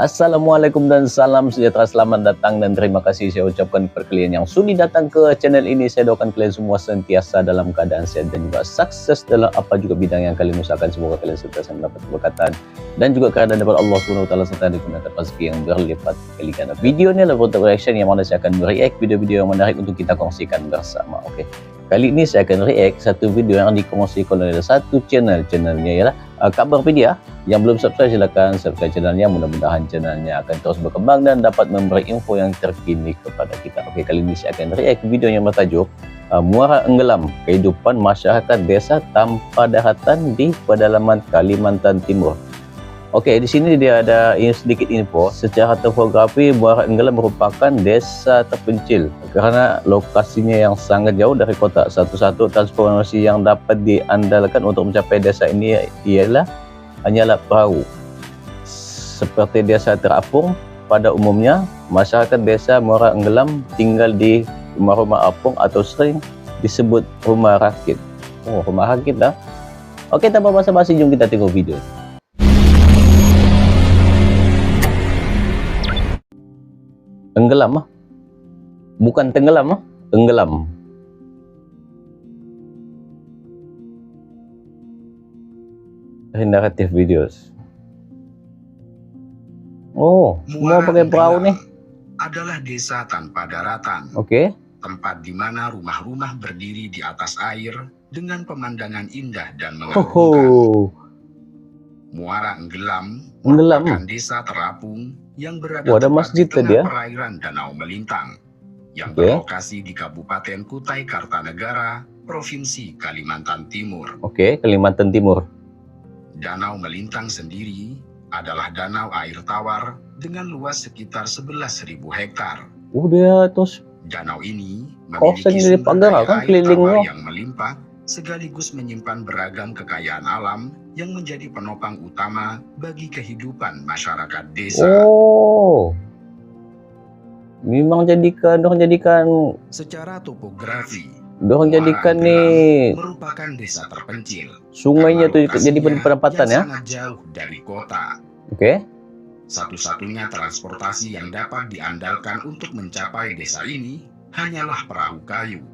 Assalamualaikum dan salam sejahtera, selamat datang dan terima kasih saya ucapkan kepada kalian yang sudi datang ke channel ini. Saya doakan kalian semua sentiasa dalam keadaan sehat dan juga sukses dalam apa juga bidang yang kalian usahakan. Semoga kalian sentiasa mendapat keberkatan dan juga keadaan daripada Allah SWT serta digunakan rezeki yang berlipat kali ganda. Video ini adalah foto reaction yang mana saya akan react video-video yang menarik untuk kita kongsikan bersama. Oke. Kali ini saya akan react satu video yang dikongsikan oleh satu channelnya ialah Kabarpedia. Yang belum subscribe silakan subscribe channelnya, mudah-mudahan channelnya akan terus berkembang dan dapat memberi info yang terkini kepada kita. Oke, kali ini saya akan react video yang bertajuk Muara Enggelam, Kehidupan Masyarakat Desa Tanpa Daratan di Pedalaman Kalimantan Timur. Oke, di sini dia ada sedikit info. Secara topografi, Muara Enggelam merupakan desa terpencil karena lokasinya yang sangat jauh dari kota. Satu-satu transportasi yang dapat diandalkan untuk mencapai desa ini hanyalah perahu. Seperti desa terapung pada umumnya, masyarakat desa Muara Enggelam tinggal di rumah-rumah apung atau sering disebut rumah rakit. Oh, rumah rakit dah. Oke, tanpa basa-basi, jom kita tengok video. Enggelam bukan tenggelam tenggelam. Naratif videos. Oh, semua pakai perahu nih. Adalah desa tanpa daratan. Oke. Tempat di mana rumah-rumah berdiri di atas air dengan pemandangan indah dan mengagumkan. Muara Enggelam merupakan desa terapung yang berada di tengah perairan Danau Melintang yang berlokasi di Kabupaten Kutai Kartanegara, Provinsi Kalimantan Timur. Oke, Kalimantan Timur. Danau Melintang sendiri adalah danau air tawar dengan luas sekitar 11.000 hektar. Udah terus. Danau ini memiliki sumber daya air tawar yang melimpah sekaligus menyimpan beragam kekayaan alam yang menjadi penopang utama bagi kehidupan masyarakat desa. Oh, memang jadikan secara topografi, jadikan nih merupakan desa terpencil. Sungainya tuh jadi pendapatan ya. Sangat jauh dari kota. Oke. Satu-satunya transportasi yang dapat diandalkan untuk mencapai desa ini hanyalah perahu kayu.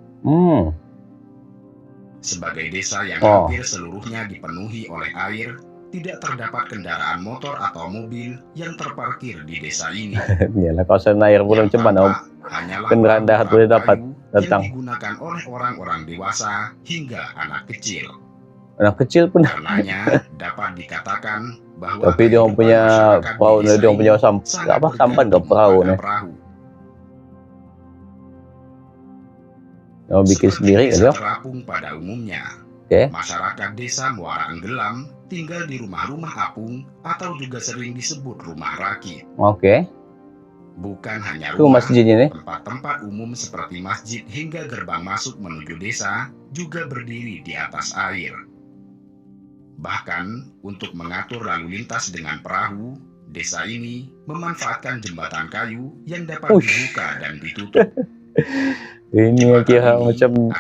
Sebagai desa yang hampir seluruhnya dipenuhi oleh air, tidak terdapat kendaraan motor atau mobil yang terparkir di desa ini. Iyalah, kawasan air belum cepat kendaraan darat boleh dapat datang. Yang digunakan oleh orang-orang dewasa hingga anak kecil. Anak kecil pun. Karenanya dapat dikatakan bahwa tapi dia punya perahu, dia punya sampan ke perahu nih. Oh, bikin sendiri ya. Terapung pada umumnya. Masyarakat desa Muara Enggelam tinggal di rumah-rumah apung atau juga sering disebut rumah rakit. Bukan hanya rumah, tempat-tempat umum seperti masjid hingga gerbang masuk menuju desa juga berdiri di atas air. Bahkan untuk mengatur lalu lintas dengan perahu, desa ini memanfaatkan jembatan kayu yang dapat dibuka dan ditutup. Ini kira macam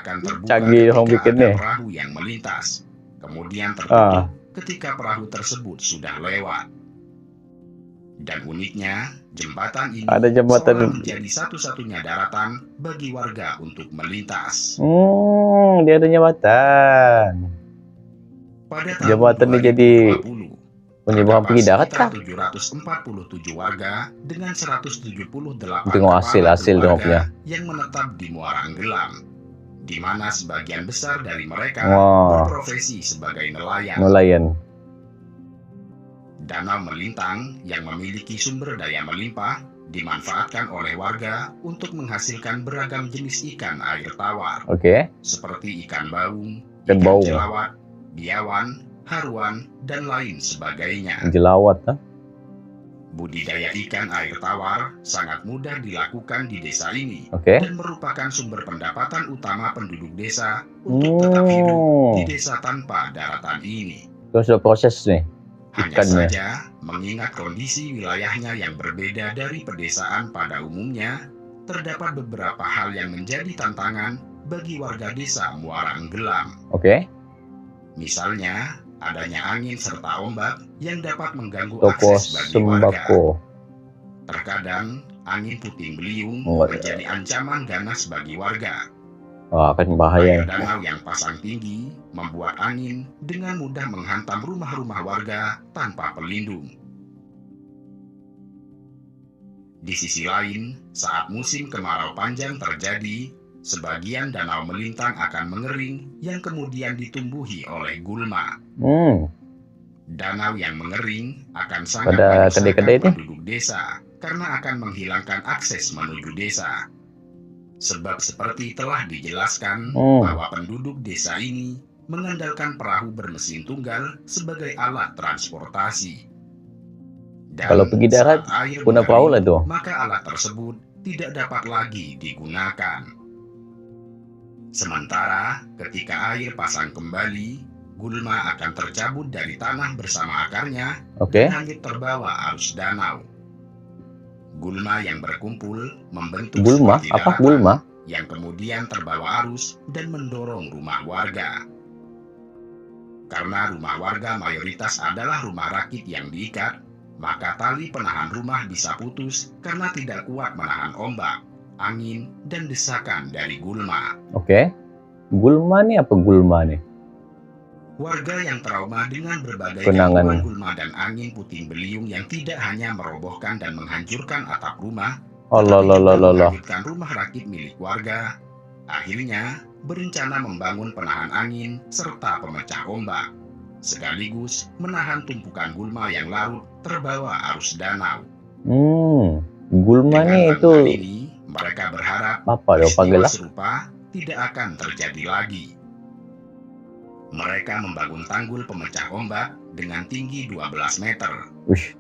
canggih orang bikin nih. Perahu yang melintas, kemudian tertutup ketika perahu tersebut sudah lewat. Dan uniknya, jembatan ini menjadi satu-satunya daratan bagi warga untuk melintas. Dia ada jembatan. Pada jembatan ini jadi penyebab pergi darat kah? 747 warga dengan 178 tengok hasil dongnya yang menetap di Muara Enggelam, di mana sebagian besar dari mereka berprofesi sebagai nelayan. Danau Melintang yang memiliki sumber daya melimpah dimanfaatkan oleh warga untuk menghasilkan beragam jenis ikan air tawar. Seperti ikan baung, ikan jelawat, biawan, haruan, dan lain sebagainya. Budidaya ikan air tawar sangat mudah dilakukan di desa ini dan merupakan sumber pendapatan utama penduduk desa untuk tetap hidup di desa tanpa daratan ini. Terus proses nih hanya saja mengingat kondisi wilayahnya yang berbeda dari pedesaan pada umumnya, terdapat beberapa hal yang menjadi tantangan bagi warga desa Muara Enggelam. Misalnya adanya angin serta ombak yang dapat mengganggu akses bagi warga. Terkadang angin puting beliung menjadi ancaman ganas bagi warga. Akan bahaya. Air danau yang pasang tinggi membuat angin dengan mudah menghantam rumah-rumah warga tanpa pelindung. Di sisi lain, saat musim kemarau panjang terjadi, sebagian danau melintang akan mengering yang kemudian ditumbuhi oleh gulma. Danau yang mengering akan sangat menyusahkan penduduk desa karena akan menghilangkan akses menuju desa. Sebab seperti telah dijelaskan bahwa penduduk desa ini mengandalkan perahu bermesin tunggal sebagai alat transportasi. Dan kalau pergi darat, guna perahu lah tuh. Maka alat tersebut tidak dapat lagi digunakan. Sementara ketika air pasang kembali, gulma akan tercabut dari tanah bersama akarnya dan hanyut terbawa arus danau. Gulma yang berkumpul membentuk daratan yang kemudian terbawa arus dan mendorong rumah warga. Karena rumah warga mayoritas adalah rumah rakit yang diikat, maka tali penahan rumah bisa putus karena tidak kuat menahan ombak, angin, dan desakan dari gulma. Gulma nih apa gulma nih? Warga yang trauma dengan berbagai gangguan gulma dan angin puting beliung yang tidak hanya merobohkan dan menghancurkan atap rumah, tetapi juga menghancurkan rumah rakit milik warga, akhirnya berencana membangun penahan angin serta pemecah ombak, sekaligus menahan tumpukan gulma yang larut terbawa arus danau. Gulma nih itu ini, mereka berharap peristiwa serupa tidak akan terjadi lagi. Mereka membangun tanggul pemecah ombak dengan tinggi 12 meter.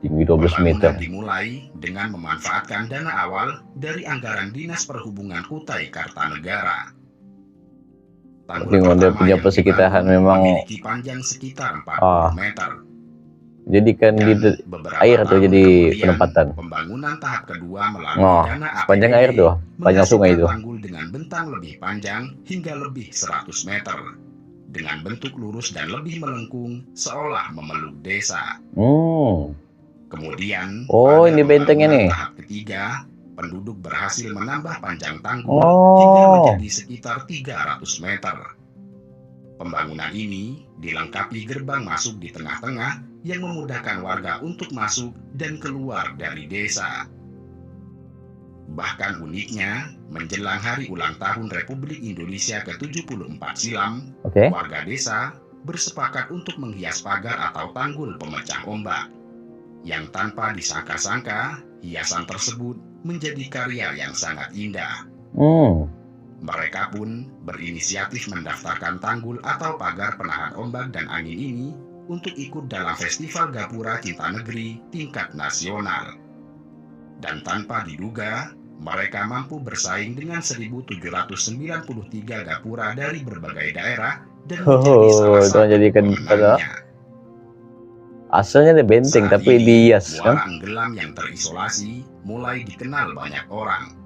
Tinggi 12 meter. Dimulai dengan memanfaatkan dana awal dari anggaran Dinas Perhubungan Kutai Kartanegara. Tanggul pertama punya persekitaran memang memiliki panjang sekitar 40 meter. Jadikan di air tuh jadi penempatan. Pembangunan tahap kedua melalui dana APBD panjang air tuh, panjang sungai itu. Tanggul dengan bentang lebih panjang hingga lebih 100 meter. Dengan bentuk lurus dan lebih melengkung seolah memeluk desa. Kemudian ini bentengnya nih. Tahap ketiga, penduduk berhasil menambah panjang tanggul hingga menjadi sekitar 300 meter. Pembangunan ini dilengkapi gerbang masuk di tengah-tengah yang memudahkan warga untuk masuk dan keluar dari desa. Bahkan uniknya, menjelang hari ulang tahun Republik Indonesia ke-74 silam, warga desa bersepakat untuk menghias pagar atau tanggul pemecah ombak. Yang tanpa disangka-sangka, hiasan tersebut menjadi karya yang sangat indah. Mereka pun berinisiatif mendaftarkan tanggul atau pagar penahan ombak dan angin ini untuk ikut dalam Festival Gapura Cinta Negeri tingkat nasional. Dan tanpa diduga, mereka mampu bersaing dengan 1.793 gapura dari berbagai daerah dan menjadi salah satu pemenangnya. Asalnya ada benteng tapi dihias kan? Muara Enggelam yang terisolasi mulai dikenal banyak orang.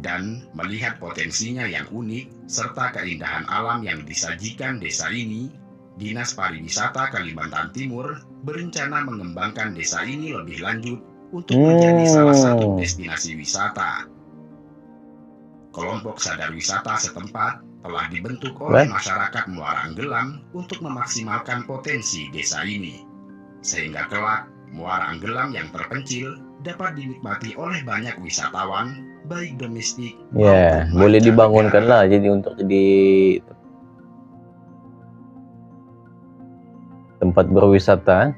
Dan melihat potensinya yang unik serta keindahan alam yang disajikan desa ini, Dinas Pariwisata Kalimantan Timur berencana mengembangkan desa ini lebih lanjut untuk menjadi salah satu destinasi wisata. Kelompok sadar wisata setempat telah dibentuk oleh masyarakat Muara Enggelam untuk memaksimalkan potensi desa ini. Sehingga kelak, Muara Enggelam yang terpencil dapat dinikmati oleh banyak wisatawan, baik domestik maupun boleh dibangunkan lah jadi untuk jadi tempat berwisata.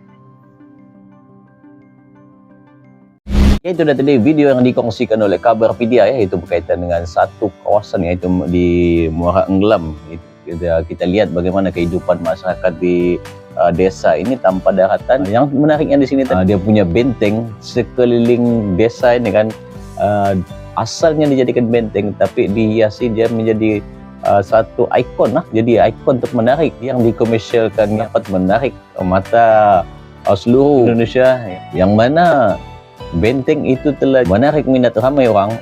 Itu udah tadi video yang dikongsikan oleh Kabarpedia yaitu berkaitan dengan satu kawasan yaitu di Muara Enggelam. Kita lihat bagaimana kehidupan masyarakat di desa ini tanpa daratan. Yang menariknya di sini dia punya benteng sekeliling desa ini kan, asalnya dijadikan benteng tapi dihiasi dia menjadi satu ikon jadi ikon untuk menarik yang dikomersialkan dapat menarik mata seluruh Indonesia, yang mana benteng itu telah menarik minat ramai orang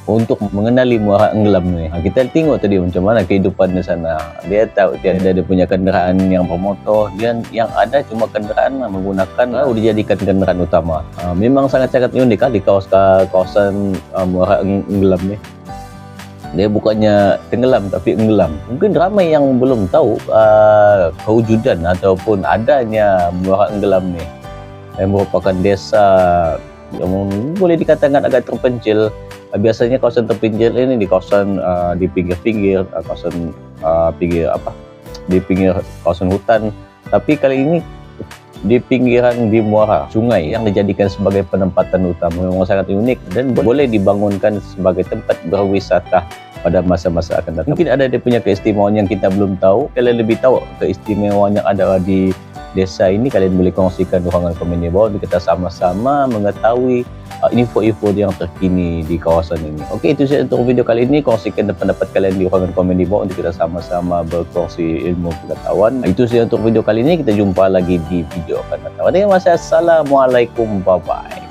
untuk mengenali Muara Enggelam ni. Kita tengok tadi macam mana kehidupan di sana. Dia tahu dia punya kenderaan yang bermotor, dan yang ada cuma kenderaan menggunakan dijadikan kenderaan utama. Memang sangat-sangat unik di kawasan Muara Enggelam ni. Dia bukannya tenggelam tapi enggelam. Mungkin ramai yang belum tahu kewujudan ataupun adanya Muara Enggelam ni. Yang merupakan desa yang boleh dikatakan agak terpencil. Biasanya kawasan terpencil ini di kawasan di pinggir-pinggir di pinggir kawasan hutan. Tapi kali ini di pinggiran di muara sungai yang dijadikan sebagai penempatan utama. Memang sangat unik dan boleh dibangunkan sebagai tempat berwisata pada masa-masa akan datang. Mungkin ada dia punya keistimewaan yang kita belum tahu. Kalian lebih tahu keistimewaan yang ada di desa ini, kalian boleh kongsikan di ruangan komen di bawah untuk kita sama-sama mengetahui info-info yang terkini di kawasan ini. Okey, itu saja untuk video kali ini. Kongsikan pendapat kalian di ruangan komen di bawah untuk kita sama-sama berkongsi ilmu pengetahuan. Itu saja untuk video kali ini. Kita jumpa lagi di video akan datang. Assalamualaikum, bye-bye.